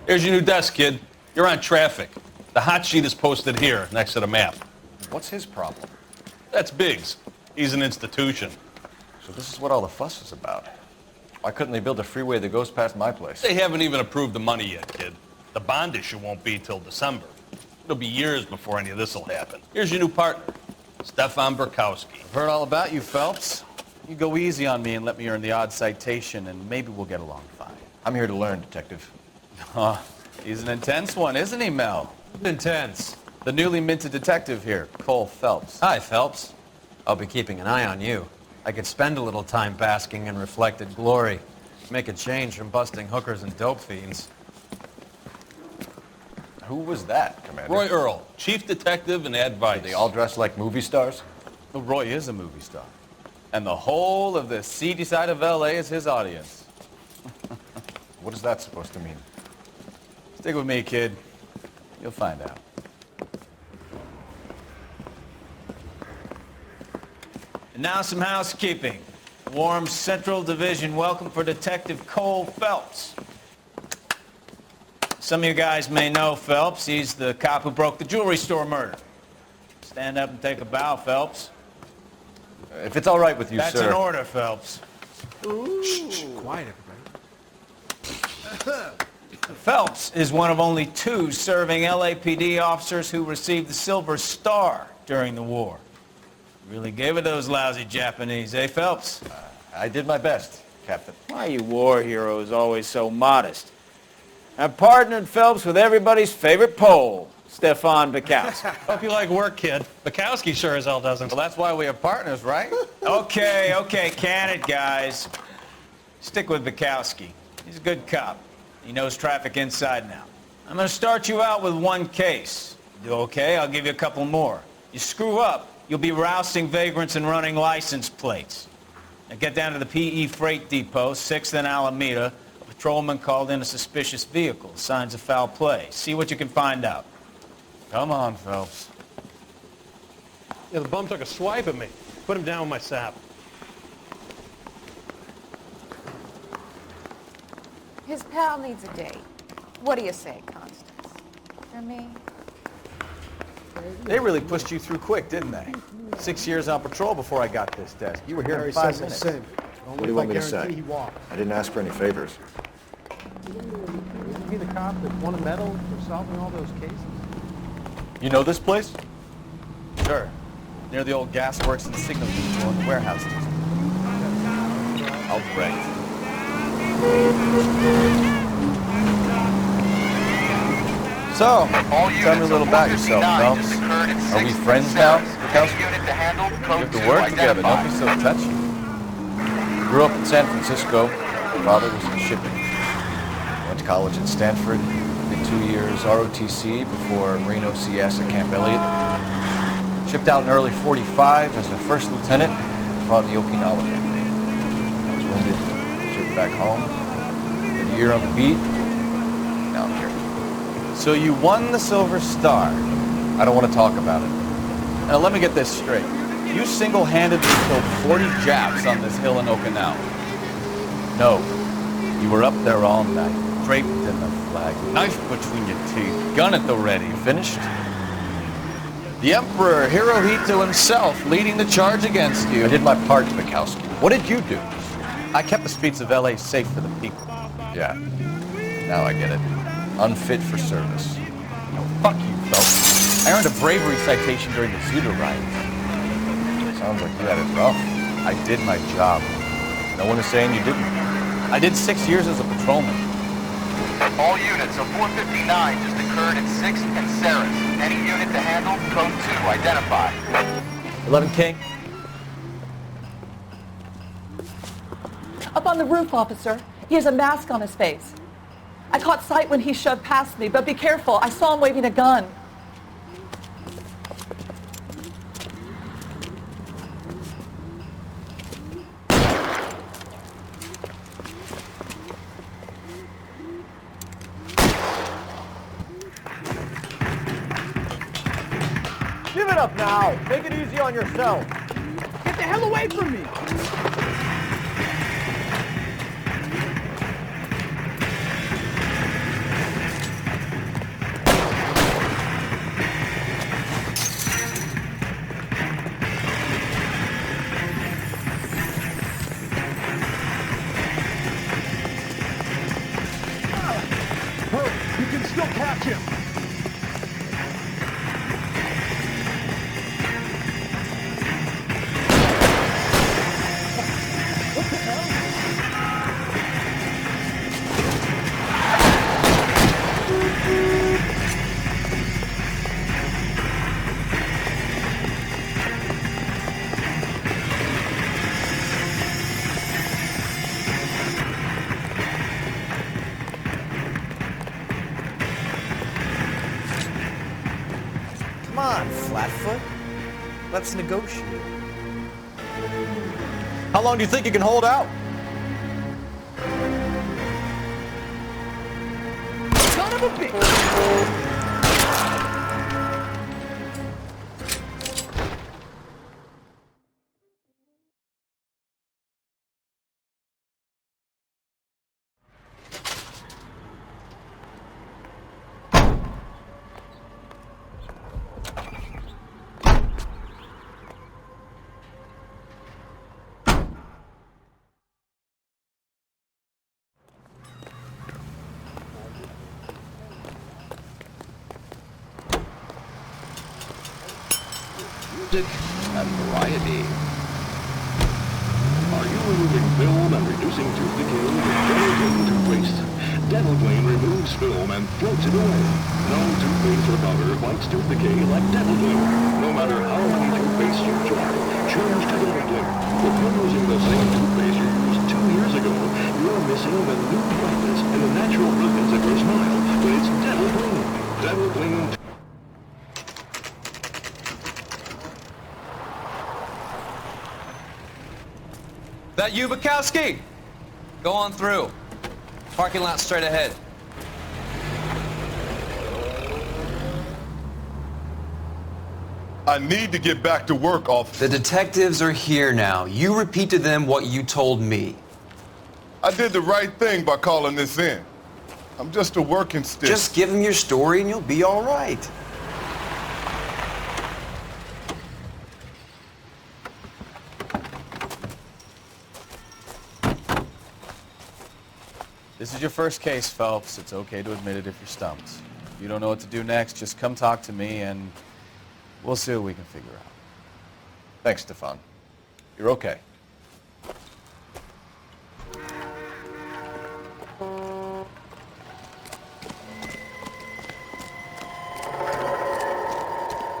Here's your new desk, kid. You're on traffic. The hot sheet is posted here, next to the map. What's his problem? That's Biggs. He's an institution. So this is what all the fuss is about. Why couldn't they build a freeway that goes past my place? They haven't even approved the money yet, kid. The bond issue won't be till December. It'll be years before any of this will happen. Here's your new partner, Stefan Burkowski. I've heard all about you, Phelps. You go easy on me and let me earn the odd citation, and maybe we'll get along fine. I'm here to learn, Detective. He's an intense one, isn't he, Mel? Intense. The newly minted detective here, Cole Phelps. Hi, Phelps. I'll be keeping an eye on you. I could spend a little time basking in reflected glory. Make a change from busting hookers and dope fiends. Who was that, Commander? Roy Earl, chief detective and advice. They all dress like movie stars? Well, Roy is a movie star. And the whole of the seedy side of L.A. is his audience. What is that supposed to mean? Stick with me, kid. You'll find out. And now some housekeeping. Warm Central Division welcome for Detective Cole Phelps. Some of you guys may know Phelps. He's the cop who broke the jewelry store murder. Stand up and take a bow, Phelps. If it's all right with you, That's sir. an order, Phelps. Shh, quiet, everybody. Phelps is one of only 2 serving LAPD officers who received the Silver Star during the war. Really gave it those lousy Japanese, eh, Phelps? I did my best, Captain. Why are you war heroes always so modest? I've partnered Phelps with everybody's favorite Pole, Stefan Burkowski. Hope you like work, kid. Bukowski sure as hell doesn't. Well, that's why we have partners, right? Okay, can it, guys. Stick with Bukowski. He's a good cop. He knows traffic inside and out. I'm going to start you out with 1 case. You do okay? I'll give you a couple more. You screw up, you'll be rousting vagrants and running license plates. Now get down to the PE Freight Depot, 6th and Alameda. A patrolman called in a suspicious vehicle. Signs of foul play. See what you can find out. Come on, Phelps. Yeah, the bum took a swipe at me. Put him down with my sap. His pal needs a date. What do you say, Constance? For me? They really pushed you through quick, didn't they? 6 years on patrol before I got this desk. You were here in 5 minutes. What do you want me to say? I didn't ask for any favors. Isn't he the cop that won a medal for solving all those cases? You know this place? Sure. Near the old gas works and signal depot in the warehouse district. Albrecht. So, tell me a little about yourself, Phelps. Are we friends now, Burkowski? We have to work together, don't be so touchy. Grew up in San Francisco. Father was in shipping. Went to college at Stanford. Did 2 years ROTC before Marine OCS at Camp Elliott. Shipped out in early 45 as a first lieutenant. Fought in the Okinawa campaign. I was wounded. Shipped back home. Did a year on the beat. Now I'm here. So you won the Silver Star. I don't want to talk about it. Now let me get this straight. You single-handedly killed 40 Japs on this hill in Okinawa. No. You were up there all night, draped in the flag, knife between your teeth, gun at the ready. Finished? The Emperor Hirohito himself leading the charge against you. I did my part, Bukowski. What did you do? I kept the streets of L.A. safe for the people. Yeah. Now I get it. Unfit for service. No, fuck you, Phelps. I earned a bravery citation during the Zuda riot. Sounds like you had it rough. I did my job. No one is saying you didn't. I did 6 years as a patrolman. All units, a 459 just occurred at 6th and Sarah. Any unit to handle, code 2, identify. 11 King. Up on the roof, officer. He has a mask on his face. I caught sight when he shoved past me, but be careful. I saw him waving a gun. Give it up now. Take it easy on yourself. Get the hell away from me. him! Come on, Flatfoot. Let's negotiate. How long do you think you can hold out? Son of a bitch! Music and variety. Are you removing film and reducing tooth decay with Dental Clean toothpaste? Dental Clean removes film and floats it away. No toothpaste or powder fights tooth decay like Dental Clean. No matter how many toothpastes you try, change to Dental Clean. If you're using the same toothpaste you used 2 years ago, you're missing the new brightness and the natural brilliance of your smile. But it's Dental Clean. Dental Clean. That you, Bukowski? Go on through. Parking lot straight ahead. I need to get back to work, officer. The detectives are here now. You repeat to them what you told me. I did the right thing by calling this in. I'm just a working stick. Just give them your story and you'll be all right. This is your first case, Phelps. It's okay to admit it if you're stumped. If you don't know what to do next, just come talk to me and we'll see what we can figure out. Thanks, Stefan. You're okay.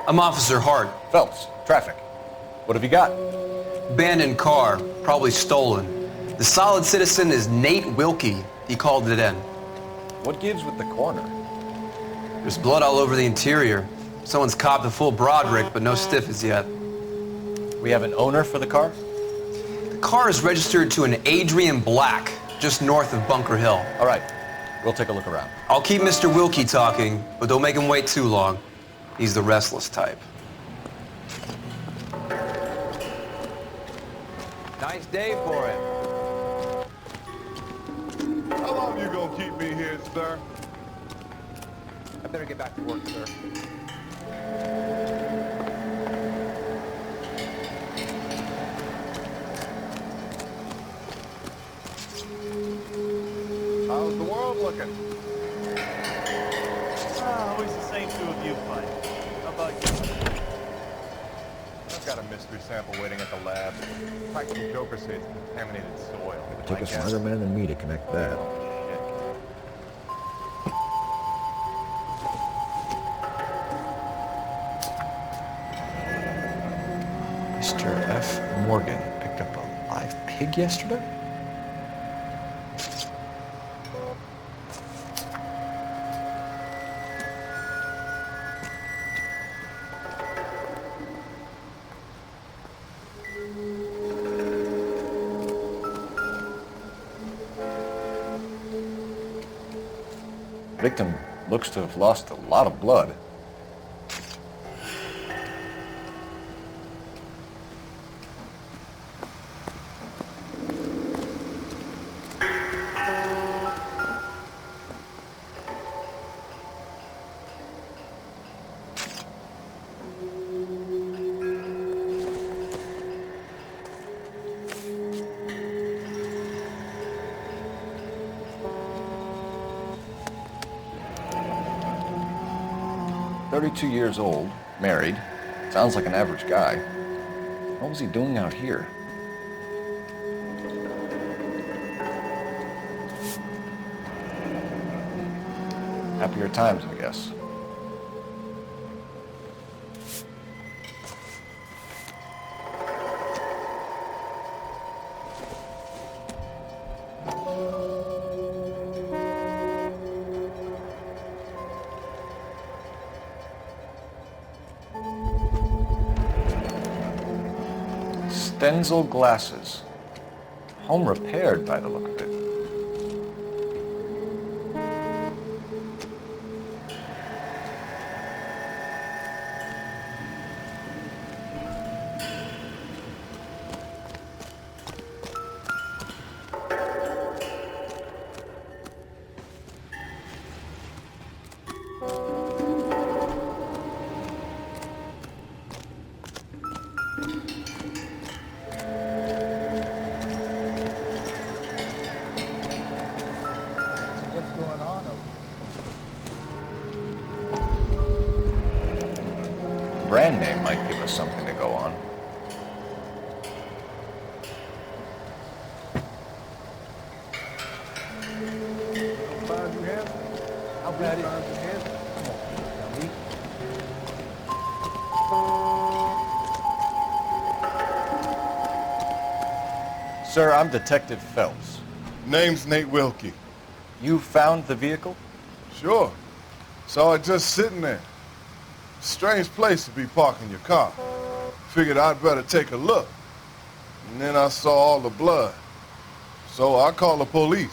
I'm Officer Hart. Phelps, traffic. What have you got? Abandoned car, probably stolen. The solid citizen is Nate Wilkie. He called it in. What gives with the corner? There's blood all over the interior. Someone's copped a full Broderick, but no stiff as yet. We have an owner for the car? The car is registered to an Adrian Black, just north of Bunker Hill. All right, we'll take a look around. I'll keep Mr. Wilkie talking, but don't make him wait too long. He's the restless type. Nice day for it. How long you gonna keep me here, sir? I better get back to work, sir. How's the world looking? Always the same two of you fight. How about you? I've got a mystery sample waiting at the lab. Practical Joker says it's contaminated soil. It would take a smarter man than me to connect that. Mr. F. Morgan picked up a live pig yesterday? Victim looks to have lost a lot of blood. 32 years old, married. Sounds like an average guy. What was he doing out here? Happier times, I guess. Stenzel glasses. Home repaired by the look of it. Brand name might give us something to go on. How bad is it? Sir, I'm Detective Phelps. Name's Nate Wilkie. You found the vehicle? Sure. Saw it just sitting there. Strange place to be parking your car. Figured I'd better take a look. And then I saw all the blood. So I called the police.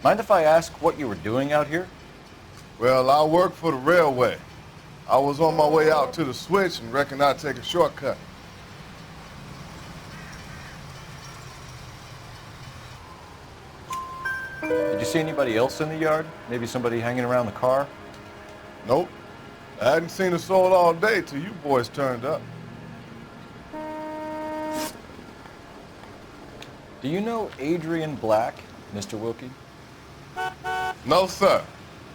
Mind if I ask what you were doing out here? Well, I work for the railway. I was on my way out to the switch and reckoned I'd take a shortcut. Did you see anybody else in the yard? Maybe somebody hanging around the car? Nope. I hadn't seen a soul all day till you boys turned up. Do you know Adrian Black, Mr. Wilkie? No, sir.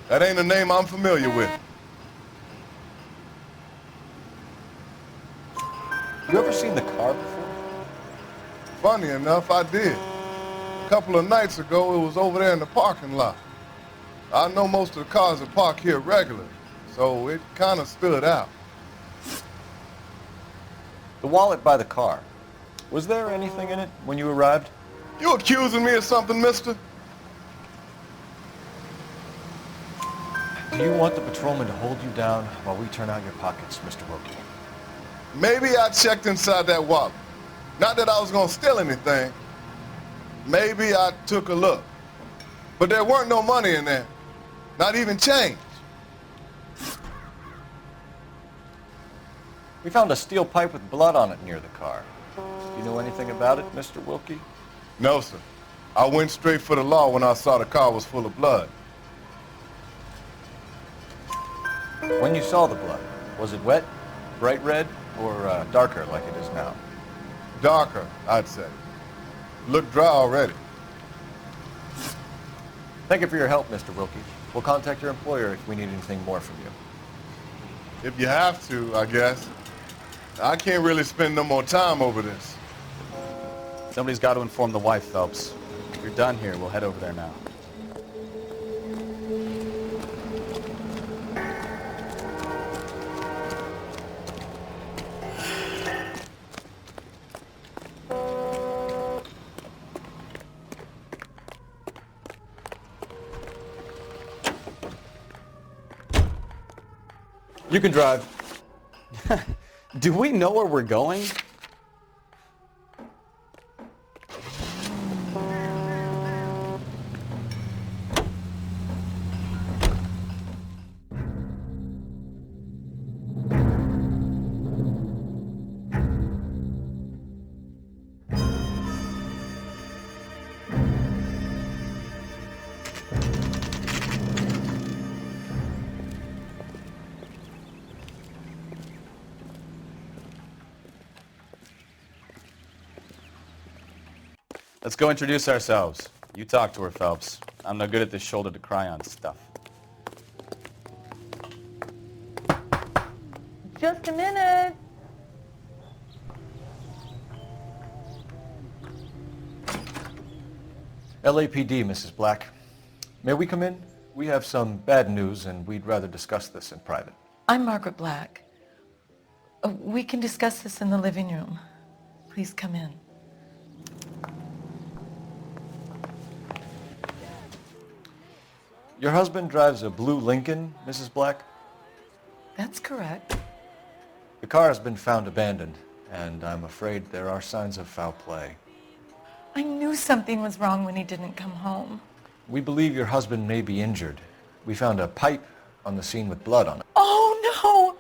That ain't a name I'm familiar with. You ever seen the car before? Funny enough, I did. A couple of nights ago, it was over there in the parking lot. I know most of the cars are parked here regularly, so it kind of stood out. The wallet by the car. Was there anything in it when you arrived? You accusing me of something, mister? Do you want the patrolman to hold you down while we turn out your pockets, Mr. Wilkie? Maybe I checked inside that wallet. Not that I was gonna steal anything. Maybe I took a look. But there weren't no money in there. Not even change. We found a steel pipe with blood on it near the car. Do you know anything about it, Mr. Wilkie? No, sir. I went straight for the law when I saw the car was full of blood. When you saw the blood, was it wet, bright red, or darker like it is now? Darker, I'd say. Looked dry already. Thank you for your help, Mr. Wilkie. We'll contact your employer if we need anything more from you. If you have to, I guess. I can't really spend no more time over this. Somebody's got to inform the wife, Phelps. If you're done here, we'll head over there now. You can drive. Do we know where we're going? Let's go introduce ourselves. You talk to her, Phelps. I'm no good at this shoulder to cry on stuff. Just a minute. LAPD, Mrs. Black. May we come in? We have some bad news, and we'd rather discuss this in private. I'm Margaret Black. We can discuss this in the living room. Please come in. Your husband drives a blue Lincoln, Mrs. Black? That's correct. The car has been found abandoned, and I'm afraid there are signs of foul play. I knew something was wrong when he didn't come home. We believe your husband may be injured. We found a pipe on the scene with blood on it. Oh, no!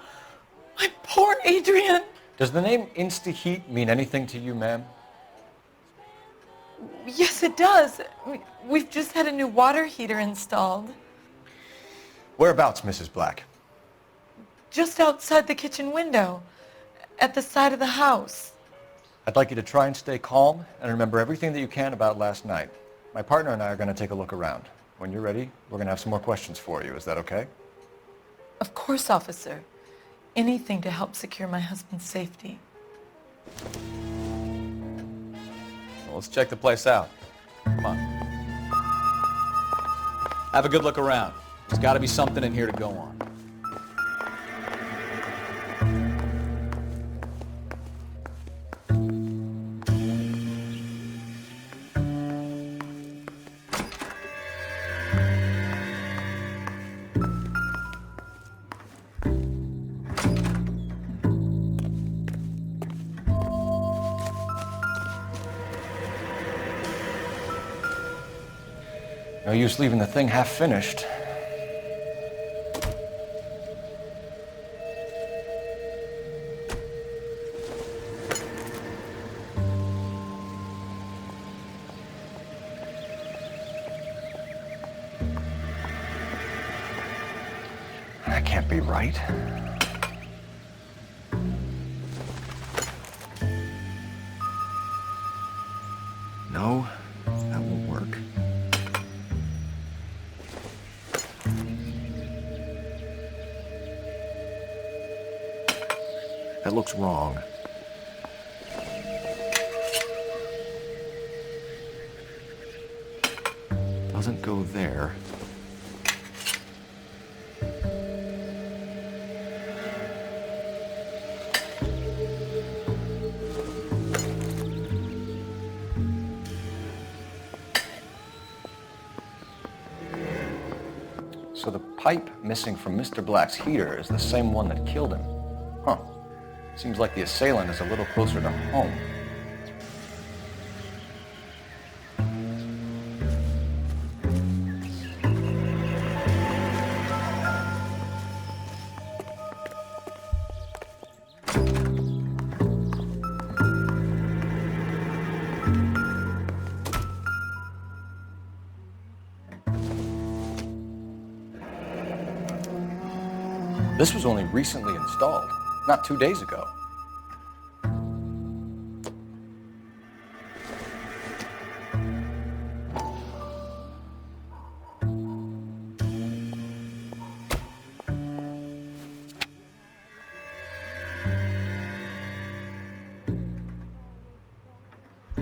My poor Adrian! Does the name Insta-Heat mean anything to you, ma'am? Yes, it does. We've just had a new water heater installed. Whereabouts, Mrs. Black? Just outside the kitchen window, at the side of the house. I'd like you to try and stay calm and remember everything that you can about last night. My partner and I are going to take a look around. When you're ready, we're going to have some more questions for you. Is that okay? Of course, officer. Anything to help secure my husband's safety. Well, let's check the place out. Come on. Have a good look around. There's got to be something in here to go on. No use leaving the thing half finished. That can't be right. No, that won't work. That looks wrong. Doesn't go there. So the pipe missing from Mr. Black's heater is the same one that killed him. Huh. Seems like the assailant is a little closer to home. This was only recently installed, not 2 days ago.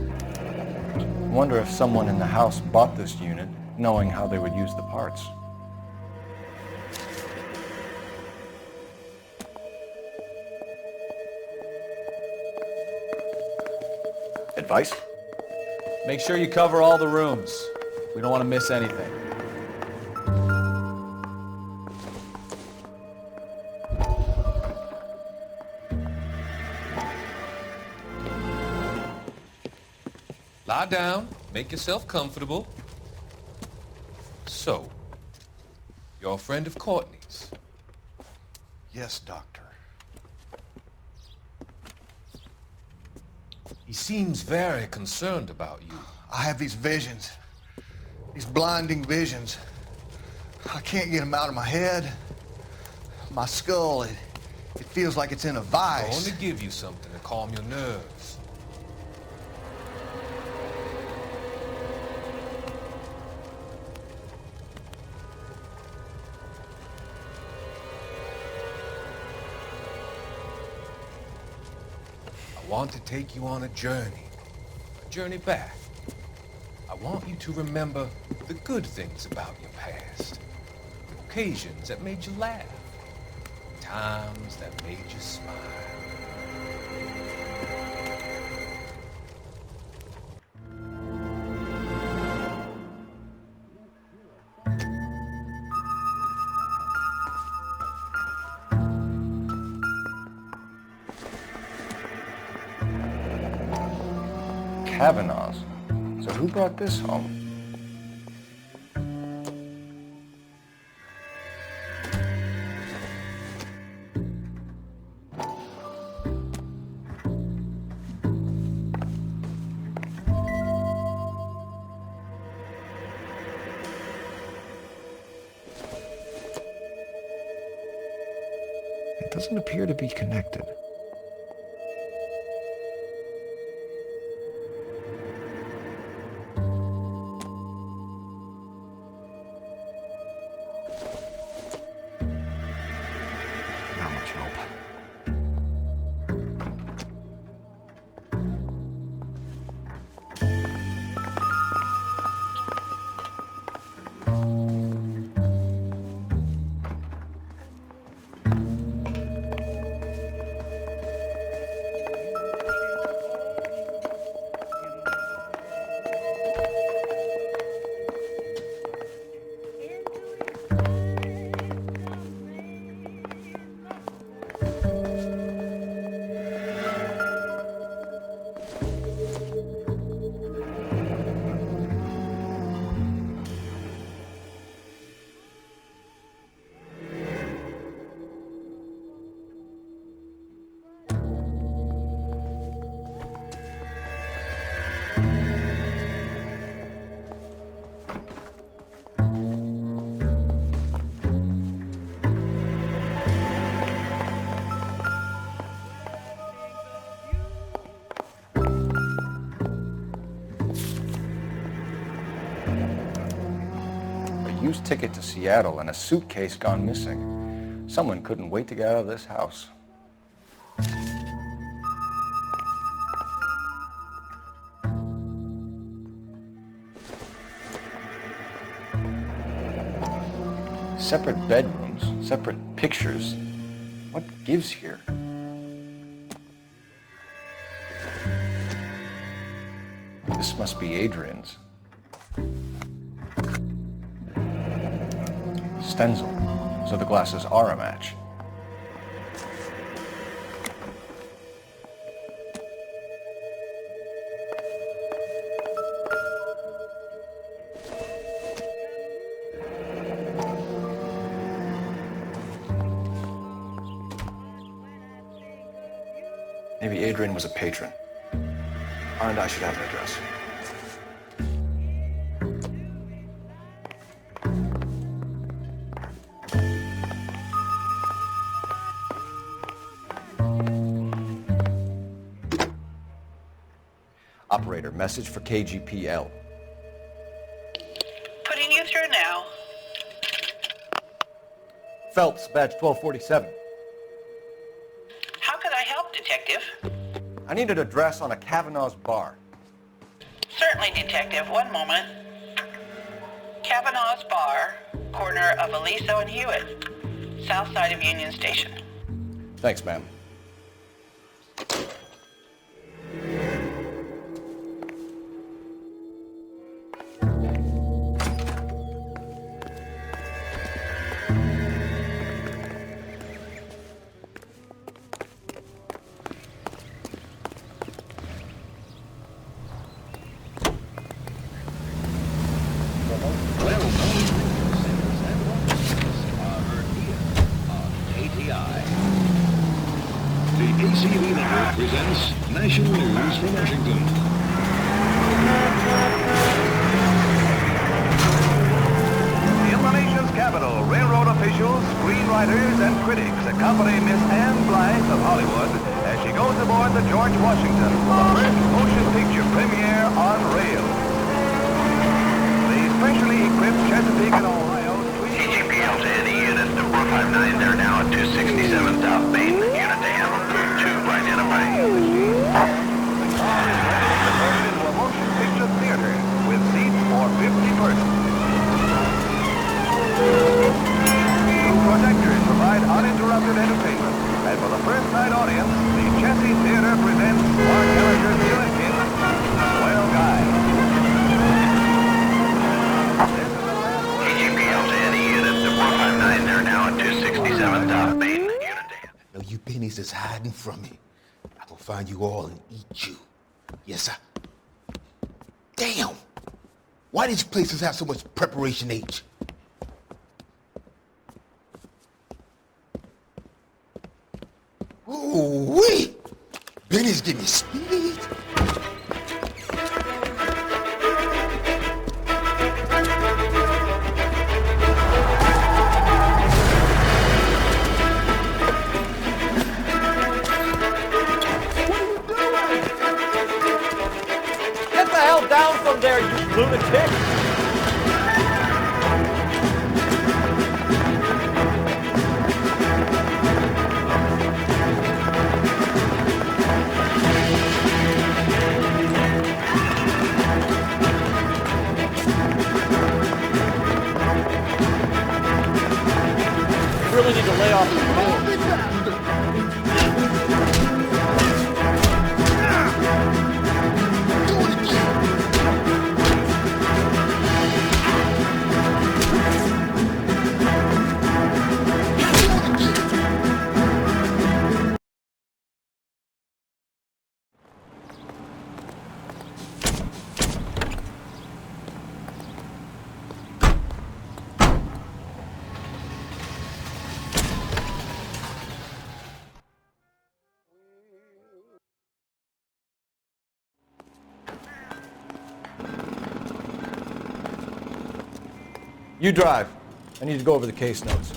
I wonder if someone in the house bought this unit, knowing how they would use the parts. Advice? Make sure you cover all the rooms. We don't want to miss anything. Lie down, make yourself comfortable. So, you're a friend of Courtney's? Yes, Doctor. He seems very concerned about you. I have these visions, these blinding visions. I can't get them out of my head. My skull, it feels like it's in a I vice. only give you something to calm your nerves. want to take you on a journey back. I want you to remember the good things about your past, occasions that made you laugh, times that made you smile. Kavanaugh's. So who brought this home? It doesn't appear to be connected. Not much help. Used ticket to Seattle and a suitcase gone missing. Someone couldn't wait to get out of this house. Separate bedrooms, separate pictures. What gives here? This must be Adrian's. Stencil, so the glasses are a match. Maybe Adrian was a patron. And I should have an address. Operator, message for KGPL. Putting you through now. Phelps, badge 1247. How could I help, Detective? I need an address on a Kavanaugh's bar. Certainly, Detective. One moment. Kavanaugh's Bar, corner of Aliso and Hewitt, south side of Union Station. Thanks, ma'am. ACV Network presents national news from Washington. In the nation's capital, railroad officials, screenwriters, and critics accompany Miss Anne Blythe of Hollywood as she goes aboard the George Washington for the first motion picture premiere on rail. The specially equipped Chesapeake and Ohio... KGPL to any unit, 459, they're now at 267 South Main. Unit to handle code 2, identifying. is hiding from me. I will find you all and eat you. Yes, sir. Damn! Why these places have so much preparation H? Ooh-wee! Benny's giving me speed. Get the hell down from there, you lunatic! You really need to lay off the pills. You drive. I need to go over the case notes.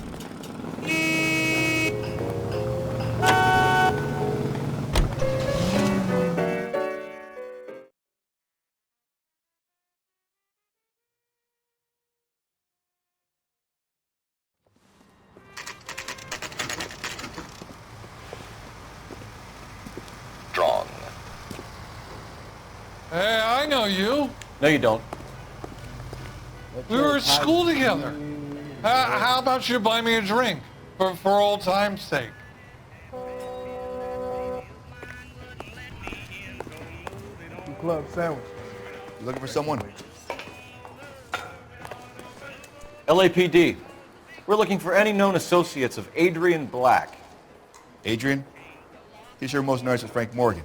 Strong. Hey, I know you. No, you don't. We were at school together. How about you buy me a drink for old time's sake? Club sandwich. You looking for someone? LAPD. We're looking for any known associates of Adrian Black. Adrian? He's here most nights with Frank Morgan.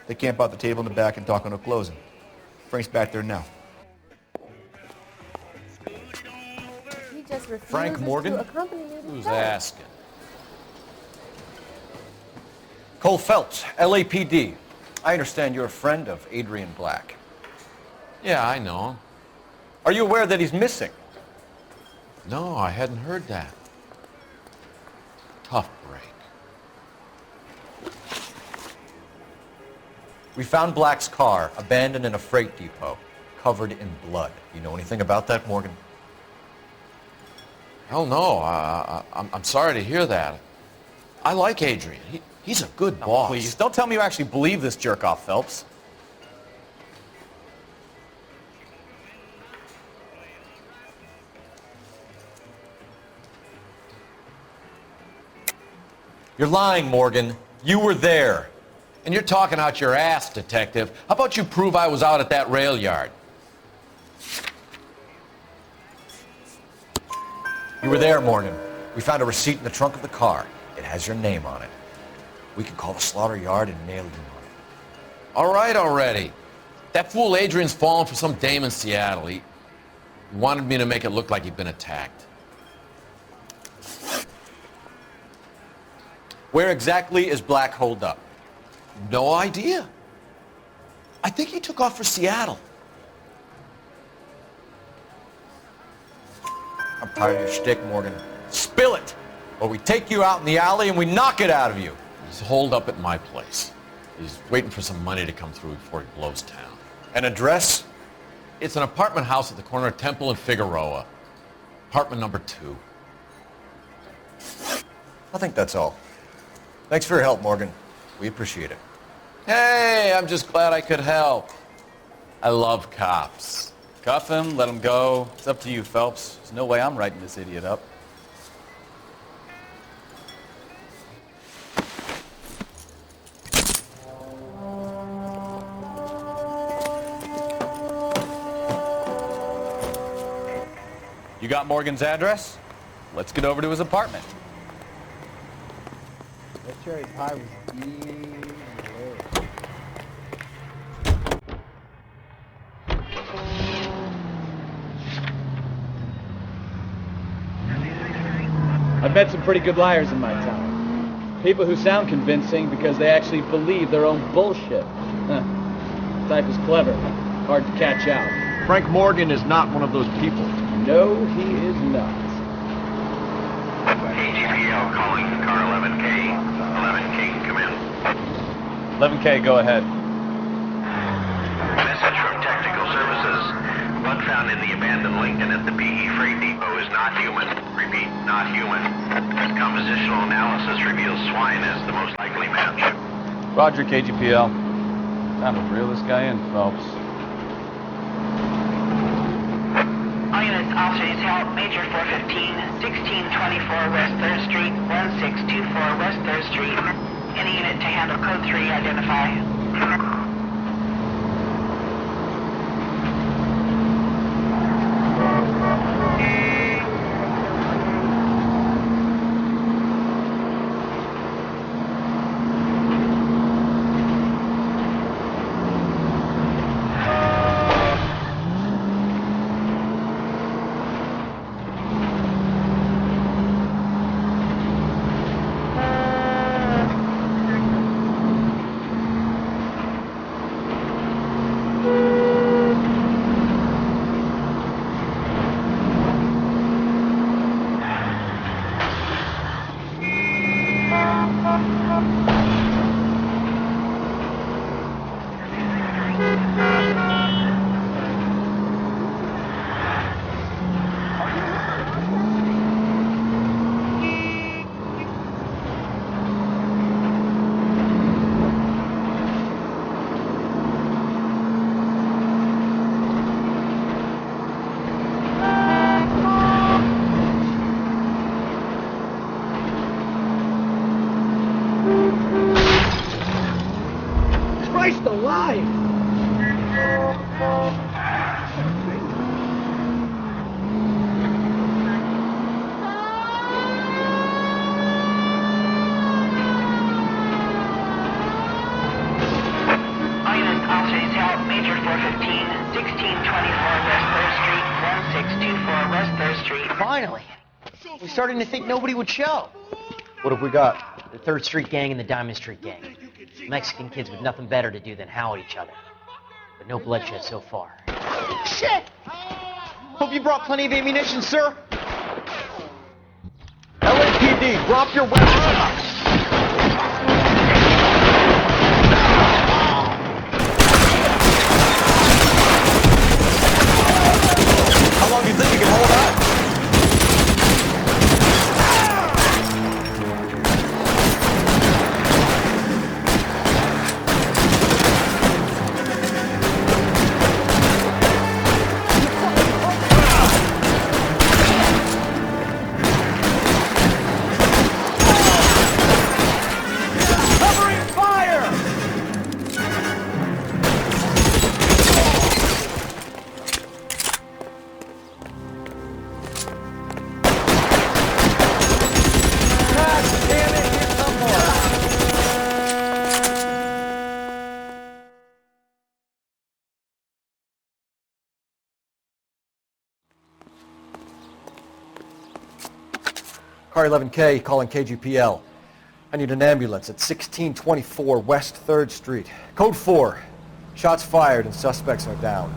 They camp out the table in the back and talk on no closing. Frank's back there now. He just refuses Frank Morgan? to accompany me to Who's church. asking? Cole Phelps, LAPD. I understand you're a friend of Adrian Black. Yeah, I know him. Are you aware that he's missing? No, I hadn't heard that. Tough break. We found Black's car abandoned in a freight depot, covered in blood. You know anything about that, Morgan? Hell no. I'm sorry to hear that. I like Adrian. He's a good boss. Please, don't tell me you actually believe this jerk-off, Phelps. You're lying, Morgan. You were there. And you're talking out your ass, detective. How about you prove I was out at that rail yard? You were there, Morgan. We found a receipt in the trunk of the car. It has your name on it. We can call the slaughter yard and nail you on it. All right already. That fool Adrian's fallen for some dame in Seattle. He wanted me to make it look like he'd been attacked. Where exactly is Black holed up? No idea. I think he took off for Seattle. I'm tired of your shtick, Morgan. Spill it, or we take you out in the alley and we knock it out of you. He's holed up at my place. He's waiting for some money to come through before he blows town. An address? It's an apartment house at the corner of Temple and Figueroa. Apartment number 2. I think that's all. Thanks for your help, Morgan. We appreciate it. Hey, I'm just glad I could help. I love cops. Cuff him, let him go. It's up to you, Phelps. There's no way I'm writing this idiot up. You got Morgan's address? Let's get over to his apartment. cherry pie was delicious. I've met some pretty good liars in my time. People who sound convincing because they actually believe their own bullshit. Huh. Type is clever, hard to catch out. Frank Morgan is not one of those people. No, he is not. KGPL calling car 11K. 11K, come in. 11K, go ahead. Message from Technical Services. Blood found in the abandoned Lincoln at the PE Freight Depot is not human. Repeat, not human. Compositional analysis reveals swine as the most likely match. Roger, KGPL. Time to reel this guy in, Phelps. All units, officers help, Major 415, 1624 West 3rd Street, 1624 West 3rd Street. Any unit to handle code 3, identify. Christ alive! Finally. We're starting to think nobody would show. What have we got? The 3rd Street Gang and the Diamond Street Gang. Mexican kids with nothing better to do than howl at each other. But no bloodshed so far. Shit! Hope you brought plenty of ammunition, sir. LAPD, drop your weapons! How long do you think you can hold out? Car 11K calling KGPL. I need an ambulance at 1624 West 3rd Street. Code 4. Shots fired and suspects are down.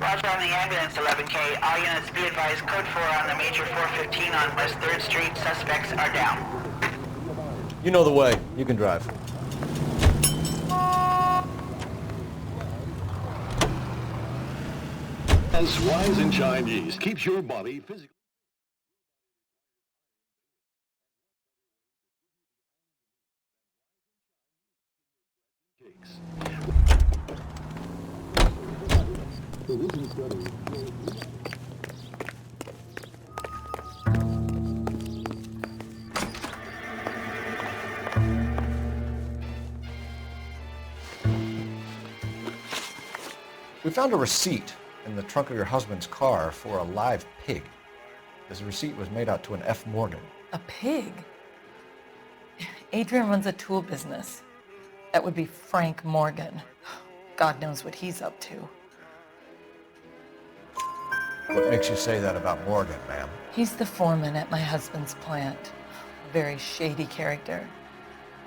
Roger on the ambulance, 11K. All units be advised, code 4 on the Major 415 on West 3rd Street. Suspects are down. You know the way. You can drive. As wise in Chinese keeps your body physical. We found a receipt in the trunk of your husband's car for a live pig. This receipt was made out to an F. Morgan. A pig? Adrian runs a tool business. That would be Frank Morgan. God knows what he's up to. What makes you say that about Morgan, ma'am? He's the foreman at my husband's plant. A very shady character.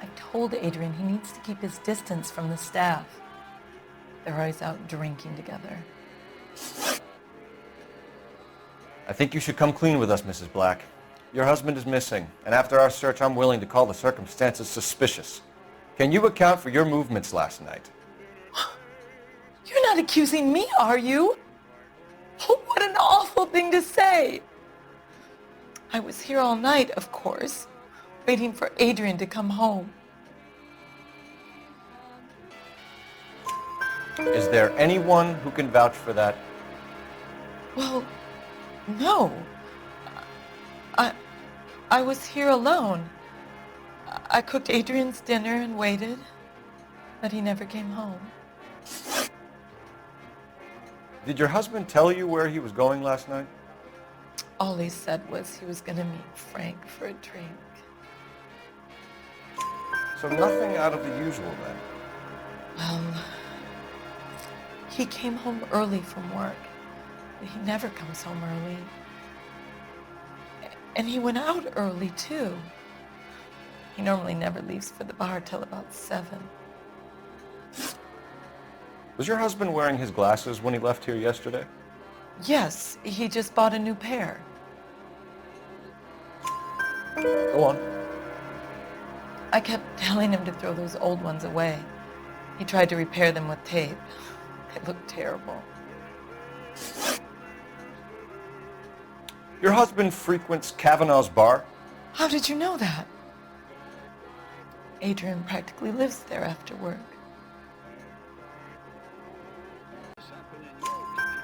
I told Adrian he needs to keep his distance from the staff. They're always out drinking together. I think you should come clean with us, Mrs. Black. Your husband is missing, and after our search, I'm willing to call the circumstances suspicious. Can you account for your movements last night? You're not accusing me, are you? Oh, what an awful thing to say. I was here all night, of course, waiting for Adrian to come home. Is there anyone who can vouch for that? Well, no. I was here alone. I cooked Adrian's dinner and waited, but he never came home. Did your husband tell you where he was going last night? All he said was he was going to meet Frank for a drink. So nothing out of the usual then? Well, he came home early from work. He never comes home early. And he went out early, too. He normally never leaves for the bar till about 7. Was your husband wearing his glasses when he left here yesterday? Yes, he just bought a new pair. Go on. I kept telling him to throw those old ones away. He tried to repair them with tape. They looked terrible. Your husband frequents Kavanaugh's bar? How did you know that? Adrian practically lives there after work.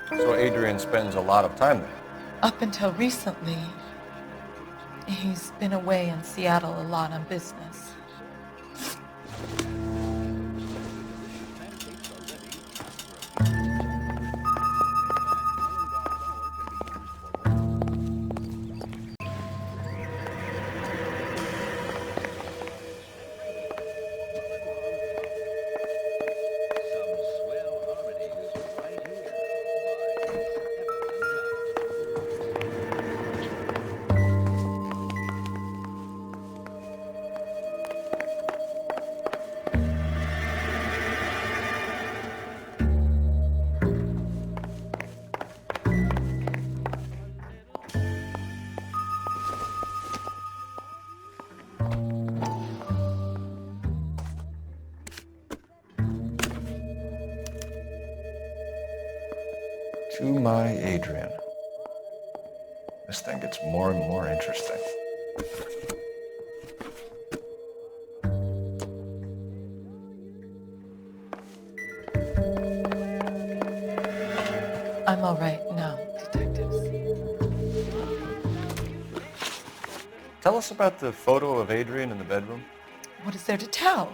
So Adrian spends a lot of time there? Up until recently, he's been away in Seattle a lot on business. To my Adrian. This thing gets more and more interesting. I'm all right now, detectives. Tell us about the photo of Adrian in the bedroom. What is there to tell?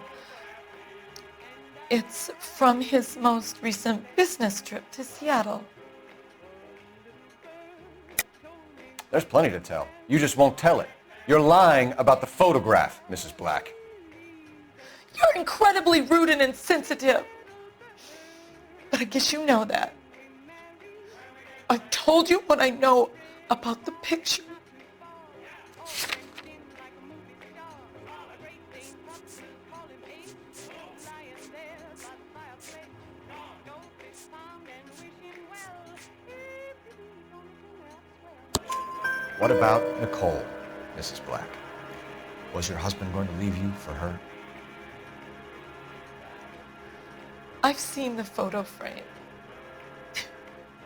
It's from his most recent business trip to Seattle. There's plenty to tell. You just won't tell it. You're lying about the photograph, Mrs. Black. You're incredibly rude and insensitive. But I guess you know that. I've told you what I know about the picture. What about Nicole, Mrs. Black? Was your husband going to leave you for her? I've seen the photo frame.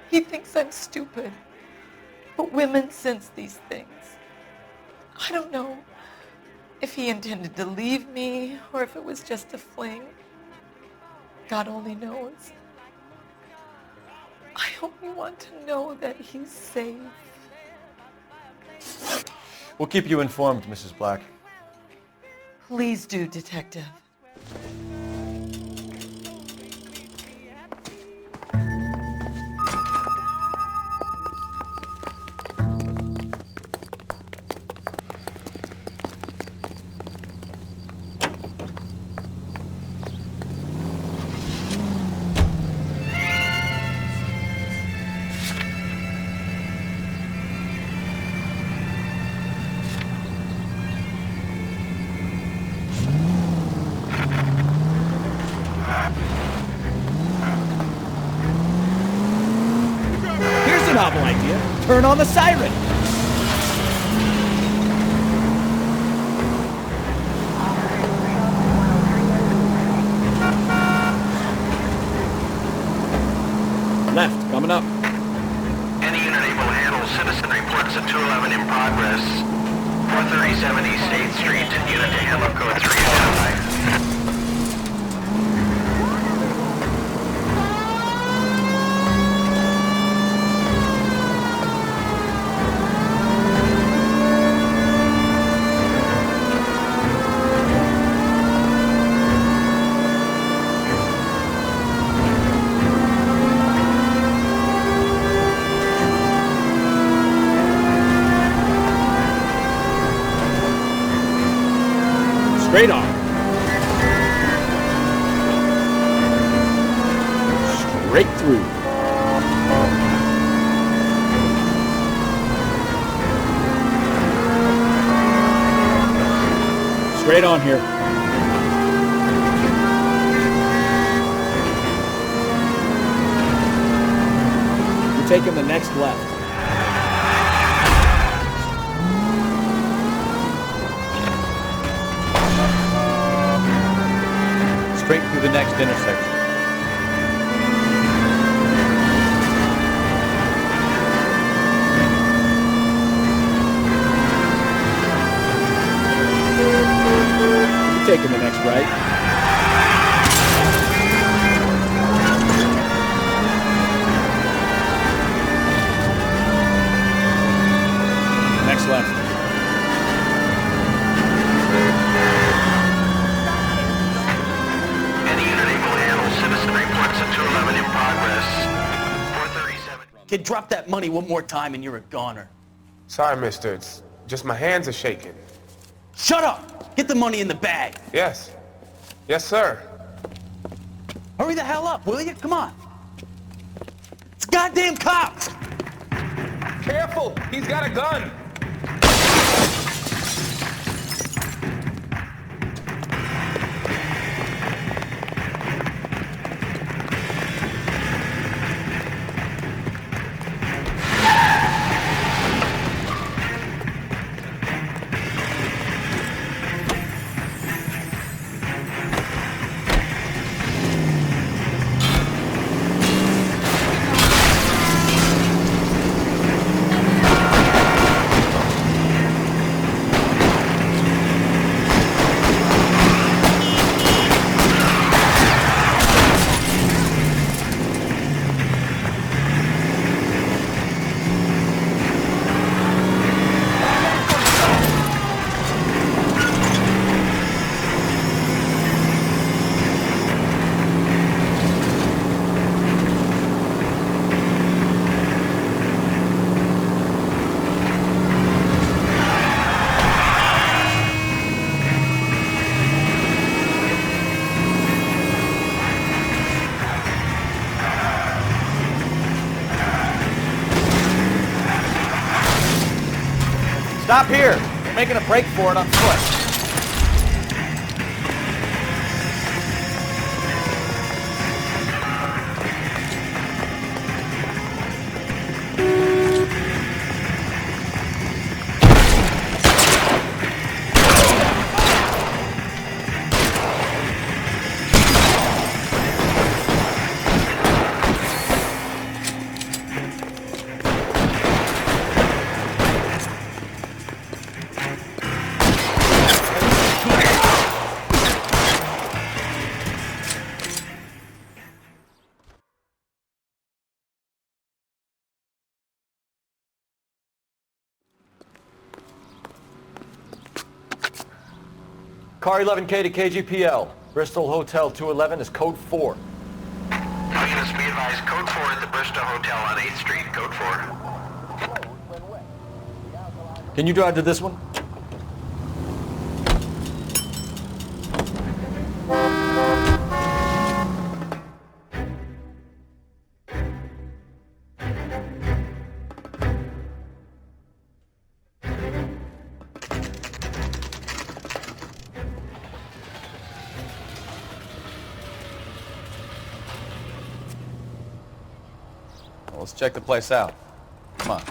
He thinks I'm stupid. But women sense these things. I don't know if he intended to leave me or if it was just a fling. God only knows. I only want to know that he's safe. We'll keep you informed, Mrs. Black. Please do, Detective. novel idea. Turn on the siren. Left, coming up. Any unit able to handle citizen reports at 211 in progress. 437 East 8th Street, unit to handle code 3 identified. Straight on. Straight through. Straight on here. You're taking the next left. Straight through the next intersection. You're taking the next right. Next left. Kid, drop that money one more time and you're a goner. Sorry, mister. It's just my hands are shaking. Shut up! Get the money in the bag. Yes. Yes, sir. Hurry the hell up, will you? Come on. It's goddamn cops! Careful! He's got a gun! Stop here. We're making a break for it on foot. Car 11K to KGPL. Bristol Hotel 211 is code 4. All units be advised, code 4 at the Bristol Hotel on 8th Street, code 4. Can you drive to this one? Well, let's check the place out. Come on.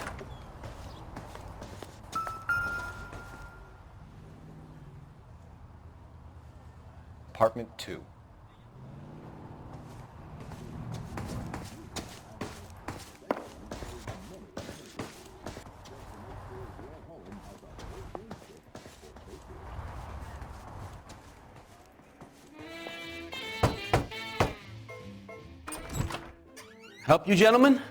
Apartment 2. Help you, gentlemen?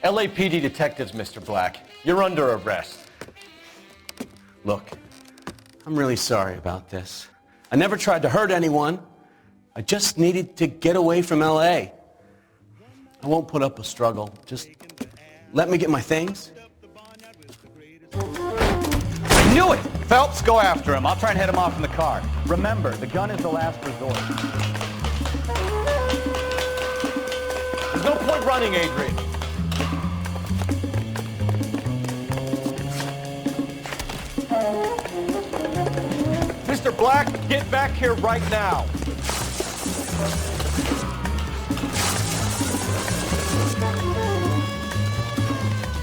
LAPD detectives, Mr. Black. You're under arrest. Look, I'm really sorry about this. I never tried to hurt anyone. I just needed to get away from L.A. I won't put up a struggle. Just let me get my things. I knew it! Phelps, go after him. I'll try and head him off in the car. Remember, the gun is the last resort. There's no point running, Adrian. Mr. Black, get back here right now.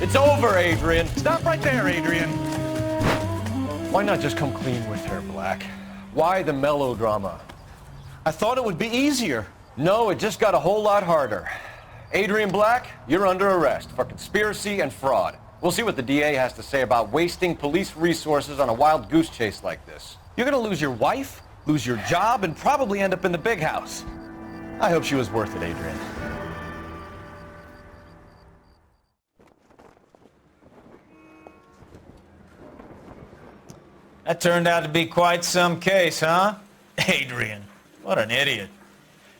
It's over, Adrian. Stop right there, Adrian. Why not just come clean with her, Black? Why the melodrama? I thought it would be easier. No, it just got a whole lot harder. Adrian Black, you're under arrest for conspiracy and fraud. We'll see what the DA has to say about wasting police resources on a wild goose chase like this. You're gonna lose your wife, lose your job, and probably end up in the big house. I hope she was worth it, Adrian. That turned out to be quite some case, huh? Adrian, what an idiot.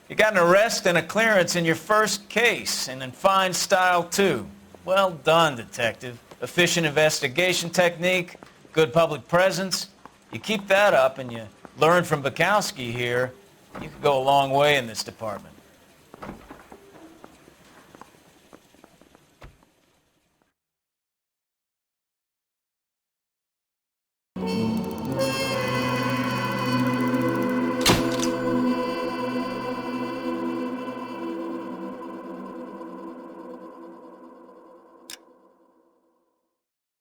You got an arrest and a clearance in your first case, and in fine style, too. Well done, detective. Efficient investigation technique, good public presence. You keep that up and you learn from Bukowski here, you could go a long way in this department.